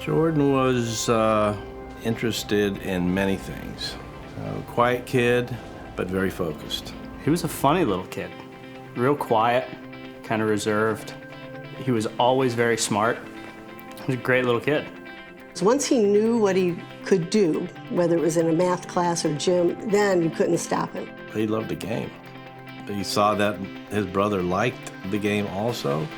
Jordan was interested in many things. A quiet kid, but very focused. He was a funny little kid, real quiet, kind of reserved. He was always very smart. He was a great little kid. Once he knew what he could do, whether it was in a math class or gym, then you couldn't stop him. He loved the game. He saw that his brother liked the game also,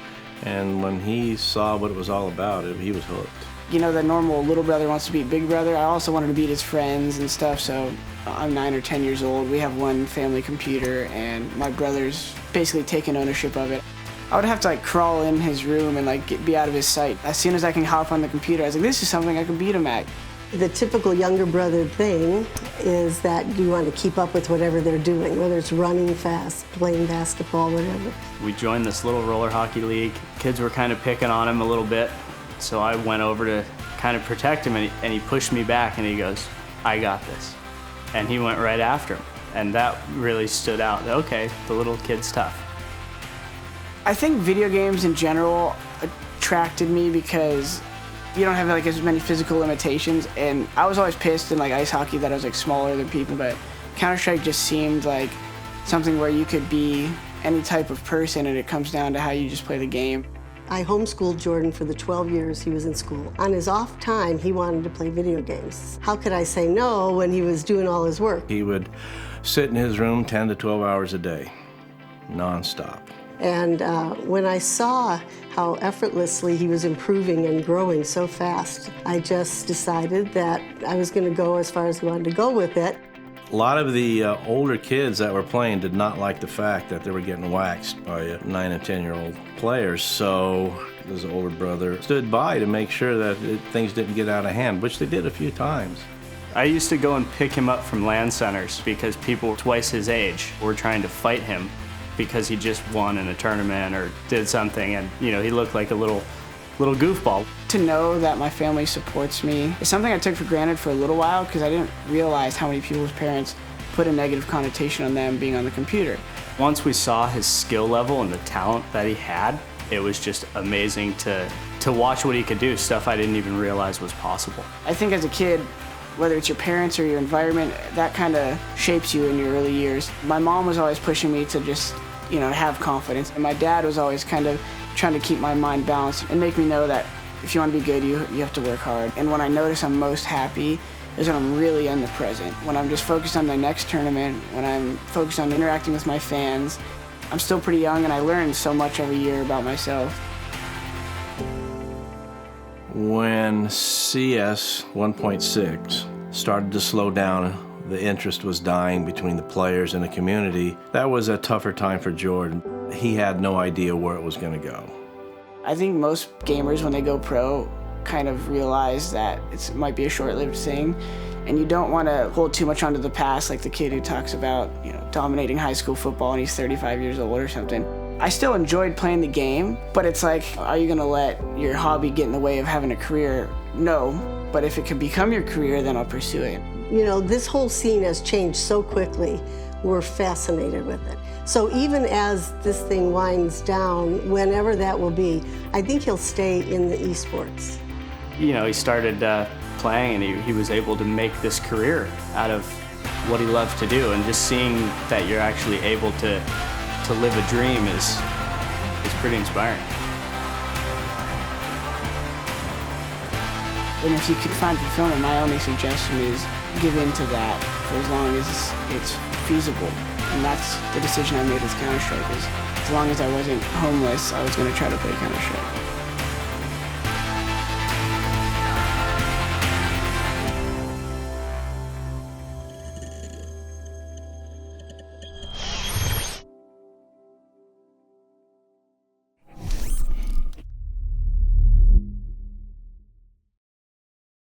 and when he saw what it was all about, he was hooked. You know, the normal little brother wants to beat big brother. I also wanted to beat his friends and stuff, so I'm 9 or 10 years old. We have one family computer, and my brother's basically taken ownership of it. I would have to crawl in his room and be out of his sight. As soon as I can hop on the computer, I was like, this is something I can beat him at. The typical younger brother thing is that you want to keep up with whatever they're doing, whether it's running fast, playing basketball, whatever. We joined this little roller hockey league. Kids were kind of picking on him a little bit, so I went over to kind of protect him, and he pushed me back, and he goes, I got this. And he went right after him, and that really stood out. Okay, the little kid's tough. I think video games in general attracted me because you don't have as many physical limitations, and I was always pissed in ice hockey that I was smaller than people, but Counter-Strike just seemed like something where you could be any type of person, and it comes down to how you just play the game. I homeschooled Jordan for the 12 years he was in school. On his off time, he wanted to play video games. How could I say no when he was doing all his work? He would sit in his room 10 to 12 hours a day, nonstop. And when I saw how effortlessly he was improving and growing so fast, I just decided that I was going to go as far as he wanted to go with it. A lot of the older kids that were playing did not like the fact that they were getting waxed by 9 and 10-year-old players, so his older brother stood by to make sure that things didn't get out of hand, which they did a few times. I used to go and pick him up from LAN centers because people twice his age were trying to fight him because he just won in a tournament or did something, and he looked like a little goofball. To know that my family supports me is something I took for granted for a little while because I didn't realize how many people's parents put a negative connotation on them being on the computer. Once we saw his skill level and the talent that he had, it was just amazing to watch what he could do, stuff I didn't even realize was possible. I think as a kid, whether it's your parents or your environment, that kind of shapes you in your early years. My mom was always pushing me to just, have confidence. And my dad was always kind of trying to keep my mind balanced and make me know that if you want to be good, you have to work hard. And when I notice I'm most happy is when I'm really in the present. When I'm just focused on the next tournament, when I'm focused on interacting with my fans. I'm still pretty young and I learn so much every year about myself. When CS 1.6 started to slow down, the interest was dying between the players and the community. That was a tougher time for Jordan. He had no idea where it was going to go. I think most gamers, when they go pro, kind of realize that it might be a short-lived thing, and you don't want to hold too much onto the past, like the kid who talks about, dominating high school football and he's 35 years old or something. I still enjoyed playing the game, but it's like, are you going to let your hobby get in the way of having a career? No, but if it could become your career, then I'll pursue it. This whole scene has changed so quickly. We're fascinated with it. So even as this thing winds down, whenever that will be, I think he'll stay in the esports. He started playing, and he was able to make this career out of what he loved to do, and just seeing that you're actually able to live a dream is pretty inspiring. And if you can find fulfillment, my only suggestion is give in to that for as long as it's feasible. And that's the decision I made with Counter-Strike, is as long as I wasn't homeless, I was going to try to play Counter-Strike.